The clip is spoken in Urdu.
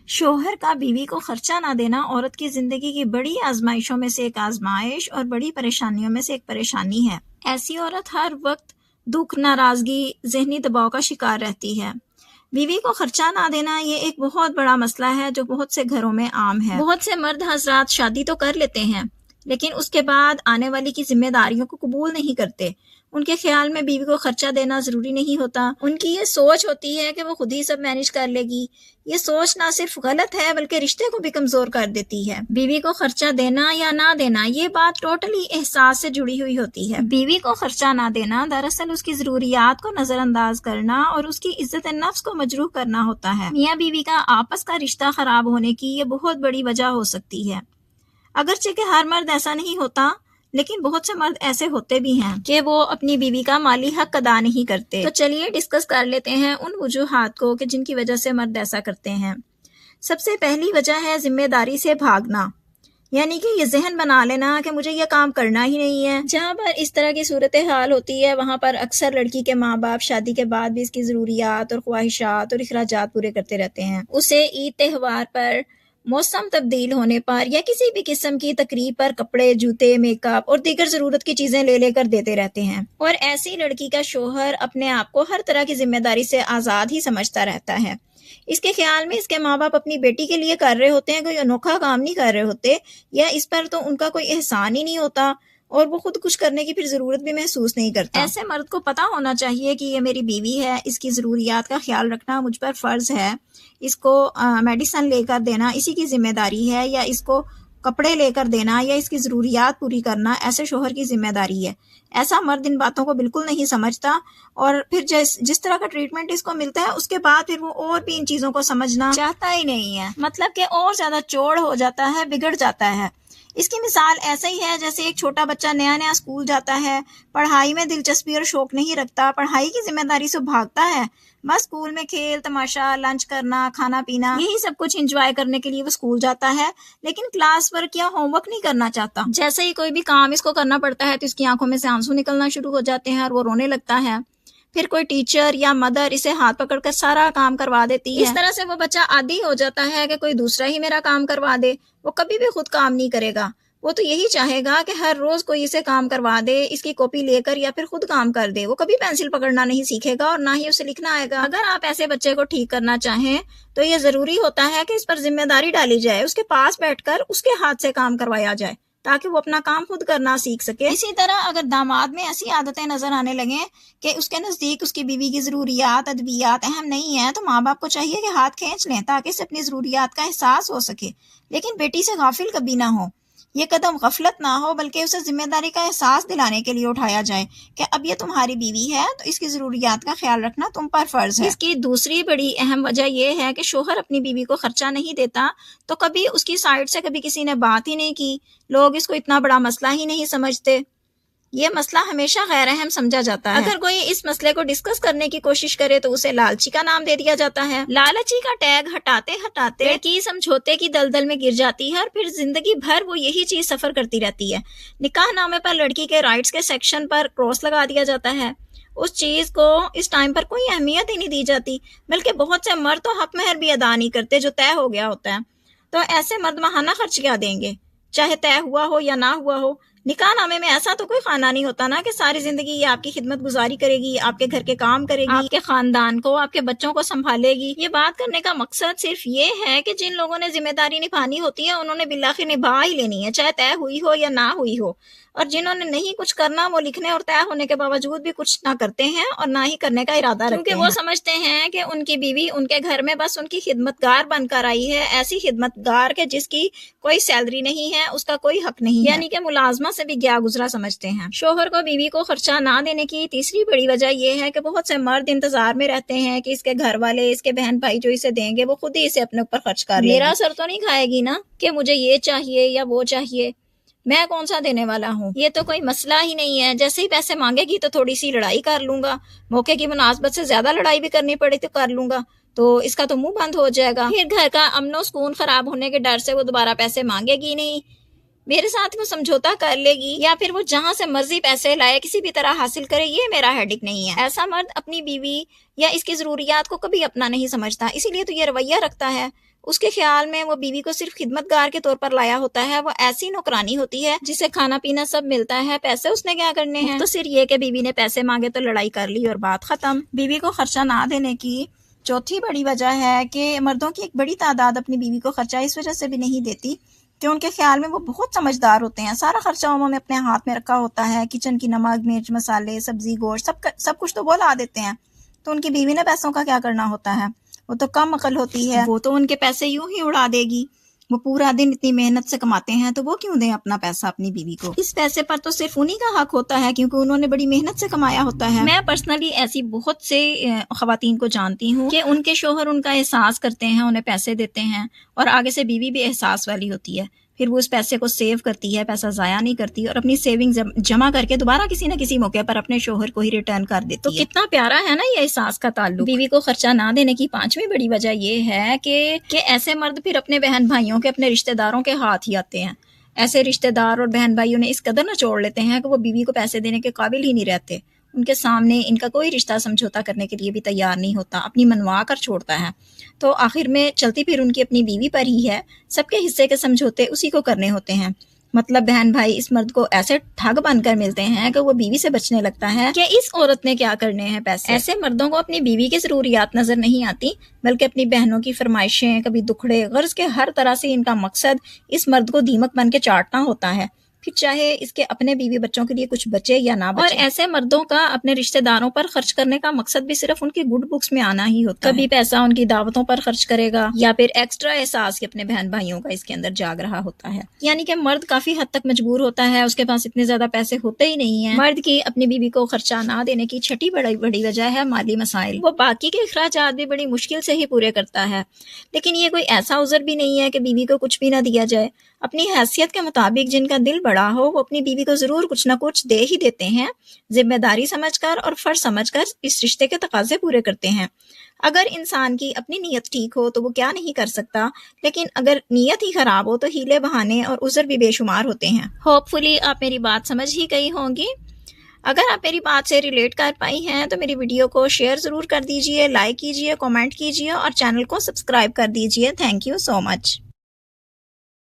شوہر کا بیوی کو خرچہ نہ دینا عورت کی زندگی کی بڑی آزمائشوں میں سے ایک آزمائش اور بڑی پریشانیوں میں سے ایک پریشانی ہے۔ ایسی عورت ہر وقت دکھ، ناراضگی، ذہنی دباؤ کا شکار رہتی ہے۔ بیوی کو خرچہ نہ دینا یہ ایک بہت بڑا مسئلہ ہے جو بہت سے گھروں میں عام ہے۔ بہت سے مرد حضرات شادی تو کر لیتے ہیں لیکن اس کے بعد آنے والی کی ذمہ داریوں کو قبول نہیں کرتے۔ ان کے خیال میں بیوی کو خرچہ دینا ضروری نہیں ہوتا۔ ان کی یہ سوچ ہوتی ہے کہ وہ خود ہی سب مینیج کر لے گی۔ یہ سوچ نہ صرف غلط ہے بلکہ رشتے کو بھی کمزور کر دیتی ہے۔ بیوی کو خرچہ دینا یا نہ دینا یہ بات ٹوٹلی احساس سے جڑی ہوئی ہوتی ہے۔ بیوی کو خرچہ نہ دینا دراصل اس کی ضروریات کو نظر انداز کرنا اور اس کی عزت نفس کو مجروح کرنا ہوتا ہے۔ میاں بیوی کا آپس کا رشتہ خراب ہونے کی یہ بہت بڑی وجہ ہو سکتی ہے۔ اگرچہ کہ ہر مرد ایسا نہیں ہوتا لیکن بہت سے مرد ایسے ہوتے بھی ہیں کہ وہ اپنی بیوی کا مالی حق ادا نہیں کرتے۔ تو چلیے ڈسکس کر لیتے ہیں ان وجوہات کو کہ جن کی وجہ سے مرد ایسا کرتے ہیں۔ سب سے پہلی وجہ ہے ذمہ داری سے بھاگنا، یعنی کہ یہ ذہن بنا لینا کہ مجھے یہ کام کرنا ہی نہیں ہے۔ جہاں پر اس طرح کی صورتحال ہوتی ہے وہاں پر اکثر لڑکی کے ماں باپ شادی کے بعد بھی اس کی ضروریات اور خواہشات اور اخراجات پورے کرتے رہتے ہیں۔ اسے عید تہوار پر، موسم تبدیل ہونے پر یا کسی بھی قسم کی تقریب پر کپڑے، جوتے، میک اپ اور دیگر ضرورت کی چیزیں لے لے کر دیتے رہتے ہیں، اور ایسی لڑکی کا شوہر اپنے آپ کو ہر طرح کی ذمہ داری سے آزاد ہی سمجھتا رہتا ہے۔ اس کے خیال میں اس کے ماں باپ اپنی بیٹی کے لیے کر رہے ہوتے ہیں کوئی انوکھا کام نہیں کر رہے ہوتے، یا اس پر تو ان کا کوئی احسان ہی نہیں ہوتا اور وہ خود کچھ کرنے کی پھر ضرورت بھی محسوس نہیں کرتا۔ ایسے مرد کو پتا ہونا چاہیے کہ یہ میری بیوی ہے، اس کی ضروریات کا خیال رکھنا مجھ پر فرض ہے، اس کو میڈیسن لے کر دینا اسی کی ذمہ داری ہے، یا اس کو کپڑے لے کر دینا یا اس کی ضروریات پوری کرنا ایسے شوہر کی ذمہ داری ہے۔ ایسا مرد ان باتوں کو بالکل نہیں سمجھتا، اور پھر جس طرح کا ٹریٹمنٹ اس کو ملتا ہے اس کے بعد پھر وہ اور بھی ان چیزوں کو سمجھنا چاہتا ہی نہیں ہے، مطلب کہ اور زیادہ چوڑ ہو جاتا ہے، بگڑ جاتا ہے۔ اس کی مثال ایسا ہی ہے جیسے ایک چھوٹا بچہ نیا نیا اسکول جاتا ہے، پڑھائی میں دلچسپی اور شوق نہیں رکھتا، پڑھائی کی ذمہ داری سے بھاگتا ہے، بس اسکول میں کھیل تماشا، لنچ کرنا، کھانا پینا، یہی سب کچھ انجوائے کرنے کے لیے وہ اسکول جاتا ہے، لیکن کلاس ورک یا ہوم ورک نہیں کرنا چاہتا۔ جیسے ہی کوئی بھی کام اس کو کرنا پڑتا ہے تو اس کی آنکھوں میں سے آنسو نکلنا شروع ہو جاتے ہیں اور وہ رونے لگتا ہے۔ پھر کوئی ٹیچر یا مدر اسے ہاتھ پکڑ کر سارا کام کروا دیتی ہے۔ اس طرح سے وہ بچہ عادی ہو جاتا ہے کہ کوئی دوسرا ہی میرا کام کروا دے، وہ کبھی بھی خود کام نہیں کرے گا۔ وہ تو یہی چاہے گا کہ ہر روز کوئی اسے کام کروا دے، اس کی کاپی لے کر یا پھر خود کام کر دے۔ وہ کبھی پینسل پکڑنا نہیں سیکھے گا اور نہ ہی اسے لکھنا آئے گا۔ اگر آپ ایسے بچے کو ٹھیک کرنا چاہیں تو یہ ضروری ہوتا ہے کہ اس پر ذمہ داری ڈالی جائے، اس کے پاس بیٹھ کر اس کے ہاتھ سے کام کروایا جائے تاکہ وہ اپنا کام خود کرنا سیکھ سکے۔ اسی طرح اگر داماد میں ایسی عادتیں نظر آنے لگیں کہ اس کے نزدیک اس کی بیوی کی ضروریات، ادویات اہم نہیں ہیں، تو ماں باپ کو چاہیے کہ ہاتھ کھینچ لیں تاکہ اسے اپنی ضروریات کا احساس ہو سکے، لیکن بیٹی سے غافل کبھی نہ ہو۔ یہ قدم غفلت نہ ہو بلکہ اسے ذمہ داری کا احساس دلانے کے لیے اٹھایا جائے کہ اب یہ تمہاری بیوی ہے تو اس کی ضروریات کا خیال رکھنا تم پر فرض ہے۔ اس کی دوسری بڑی اہم وجہ یہ ہے کہ شوہر اپنی بیوی کو خرچہ نہیں دیتا تو کبھی اس کی سائڈ سے کبھی کسی نے بات ہی نہیں کی، لوگ اس کو اتنا بڑا مسئلہ ہی نہیں سمجھتے۔ یہ مسئلہ ہمیشہ غیر اہم سمجھا جاتا ہے۔ اگر کوئی اس مسئلے کو ڈسکس کرنے کی کوشش کرے تو اسے لالچی کا نام دے دیا جاتا ہے۔ لالچی کا ٹیگ ہٹاتے ہٹاتے لڑکی سمجھوتے کی دلدل میں گر جاتی ہے اور پھر زندگی بھر وہ یہی چیز سفر کرتی رہتی ہے۔ نکاح نامے پر لڑکی کے رائٹس کے سیکشن پر کراس لگا دیا جاتا ہے۔ اس چیز کو اس ٹائم پر کوئی اہمیت ہی نہیں دی جاتی، بلکہ بہت سے مرد تو حق مہر بھی ادا نہیں کرتے جو طے ہو گیا ہوتا ہے۔ تو ایسے مرد ماہانہ خرچ کیا دیں گے، چاہے طے ہوا ہو یا نہ ہوا ہو۔ نکاح نامے میں ایسا تو کوئی خانہ نہیں ہوتا نا کہ ساری زندگی یہ آپ کی خدمت گزاری کرے گی، آپ کے گھر کے کام کرے گی، آپ کے خاندان کو، آپ کے بچوں کو سنبھالے گی۔ یہ بات کرنے کا مقصد صرف یہ ہے کہ جن لوگوں نے ذمہ داری نبھانی ہوتی ہے انہوں نے بالآخر نبھا ہی لینی ہے، چاہے طے ہوئی ہو یا نہ ہوئی ہو، اور جنہوں نے نہیں کچھ کرنا وہ لکھنے اور طے ہونے کے باوجود بھی کچھ نہ کرتے ہیں اور نہ ہی کرنے کا ارادہ رکھتے ہیں، کیونکہ وہ سمجھتے ہیں کہ ان کی بیوی ان کے گھر میں بس ان کی خدمتگار بن کر آئی ہے، ایسی خدمتگار کہ جس کی کوئی سیلری نہیں ہے، اس کا کوئی حق نہیں ہے، یعنی کہ ملازمہ سے بھی گیا گزرا سمجھتے ہیں۔ شوہر کو بیوی کو خرچہ نہ دینے کی تیسری بڑی وجہ یہ ہے کہ بہت سے مرد انتظار میں رہتے ہیں کہ اس کے گھر والے، اس کے بہن بھائی جو اسے دیں گے وہ خود ہی اسے اپنے اوپر خرچ کر لے گی۔ میرا سر تو نہیں کھائے گی نا کہ مجھے یہ چاہیے یا وہ چاہیے، میں کون سا دینے والا ہوں، یہ تو کوئی مسئلہ ہی نہیں ہے، جیسے ہی پیسے مانگے گی تو تھوڑی سی لڑائی کر لوں گا، موقع کی مناسبت سے زیادہ لڑائی بھی کرنی پڑی تو کر لوں گا، تو اس کا تو منہ بند ہو جائے گا، پھر گھر کا امن و سکون خراب ہونے کے ڈر سے وہ دوبارہ پیسے مانگے گی نہیں، میرے ساتھ وہ سمجھوتا کر لے گی، یا پھر وہ جہاں سے مرضی پیسے لائے کسی بھی طرح حاصل کرے، یہ میرا ہیڈک نہیں ہے۔ ایسا مرد اپنی بیوی یا اس کی ضروریات کو کبھی اپنا نہیں سمجھتا، اسی لیے تو یہ رویہ رکھتا ہے۔ اس کے خیال میں وہ بیوی کو صرف خدمتگار کے طور پر لایا ہوتا ہے، وہ ایسی نوکرانی ہوتی ہے جسے کھانا پینا سب ملتا ہے، پیسے اس نے کیا کرنے ہیں۔ مختصر یہ کہ بیوی نے پیسے مانگے تو لڑائی کر لی اور بات ختم۔ بیوی کو خرچہ نہ دینے کی چوتھی بڑی وجہ ہے کہ مردوں کی ایک بڑی تعداد اپنی بیوی کو خرچہ اس وجہ سے بھی نہیں دیتی کہ ان کے خیال میں وہ بہت سمجھدار ہوتے ہیں، سارا خرچہ انہوں نے اپنے ہاتھ میں رکھا ہوتا ہے، کچن کی نمک مرچ مسالے سبزی گوشت سب کچھ تو وہ لا دیتے ہیں، تو ان کی بیوی نے پیسوں کا کیا کرنا ہوتا ہے، وہ تو کم عقل ہوتی ہے، وہ تو ان کے پیسے یوں ہی اڑا دے گی، وہ پورا دن اتنی محنت سے کماتے ہیں تو وہ کیوں دیں اپنا پیسہ اپنی بیوی کو، اس پیسے پر تو صرف انہی کا حق ہوتا ہے کیونکہ انہوں نے بڑی محنت سے کمایا ہوتا ہے۔ میں پرسنلی ایسی بہت سے خواتین کو جانتی ہوں کہ ان کے شوہر ان کا احساس کرتے ہیں، انہیں پیسے دیتے ہیں اور آگے سے بیوی بھی احساس والی ہوتی ہے، پھر وہ اس پیسے کو سیو کرتی ہے، پیسہ ضائع نہیں کرتی اور اپنی سیونگ جمع کر کے دوبارہ کسی نہ کسی موقع پر اپنے شوہر کو ہی ریٹرن کر دیتی ہے۔ تو کتنا پیارا ہے نا یہ احساس کا تعلق۔ بیوی کو خرچہ نہ دینے کی پانچویں بڑی وجہ یہ ہے کہ ایسے مرد پھر اپنے بہن بھائیوں کے اپنے رشتہ داروں کے ہاتھ ہی آتے ہیں۔ ایسے رشتہ دار اور بہن بھائیوں نے اس قدر نچوڑ لیتے ہیں کہ وہ بیوی کو پیسے دینے کے قابل ہی نہیں رہتے، ان کے سامنے ان کا کوئی رشتہ سمجھوتا کرنے کے لیے بھی تیار نہیں ہوتا، اپنی منوا کر چھوڑتا ہے، تو آخر میں چلتی پھر ان کی اپنی بیوی پر ہی ہے، سب کے حصے کے سمجھوتے اسی کو کرنے ہوتے ہیں۔ مطلب بہن بھائی اس مرد کو ایسے ٹھگ بن کر ملتے ہیں کہ وہ بیوی سے بچنے لگتا ہے کہ اس عورت نے کیا کرنے ہیں پیسے۔ ایسے مردوں کو اپنی بیوی کی ضروریات نظر نہیں آتی بلکہ اپنی بہنوں کی فرمائشیں، کبھی دکھڑے غرض کے ہر طرح سے ان کا مقصد اس مرد کو دیمک بن کے چاٹنا ہوتا ہے، پھر چاہے اس کے اپنے بیوی بچوں کے لیے کچھ بچے یا نہ بچے۔ اور ایسے مردوں کا اپنے رشتہ داروں پر خرچ کرنے کا مقصد بھی صرف ان کی گڈ بکس میں آنا ہی ہوتا ہے، کبھی پیسہ ان کی دعوتوں پر خرچ کرے گا یا پھر ایکسٹرا احساس کہ اپنے بہن بھائیوں کا اس کے اندر جاگ رہا ہوتا ہے، یعنی کہ مرد کافی حد تک مجبور ہوتا ہے، اس کے پاس اتنے زیادہ پیسے ہوتے ہی نہیں ہیں۔ مرد کی اپنی بیوی کو خرچہ نہ دینے کی چھٹی بڑی وجہ ہے مالی مسائل، وہ باقی کے اخراجات بھی بڑی مشکل سے ہی پورے کرتا ہے، لیکن یہ کوئی ایسا عذر بھی نہیں ہے کہ بیوی کو کچھ بھی نہ دیا جائے۔ اپنی حیثیت کے مطابق جن کا دل بڑا ہو وہ اپنی بیوی کو ضرور کچھ نہ کچھ دے ہی دیتے ہیں، ذمہ داری سمجھ کر اور فرض سمجھ کر اس رشتے کے تقاضے پورے کرتے ہیں۔ اگر انسان کی اپنی نیت ٹھیک ہو تو وہ کیا نہیں کر سکتا، لیکن اگر نیت ہی خراب ہو تو ہیلے بہانے اور عذر بھی بے شمار ہوتے ہیں۔ ہوپ فلی آپ میری بات سمجھ ہی گئی ہوں گی۔ اگر آپ میری بات سے ریلیٹ کر پائی ہیں تو میری ویڈیو کو شیئر ضرور کر دیجئے، لائک کیجئے، کامنٹ کیجئے اور چینل کو سبسکرائب کر دیجئے۔ Thank you so much.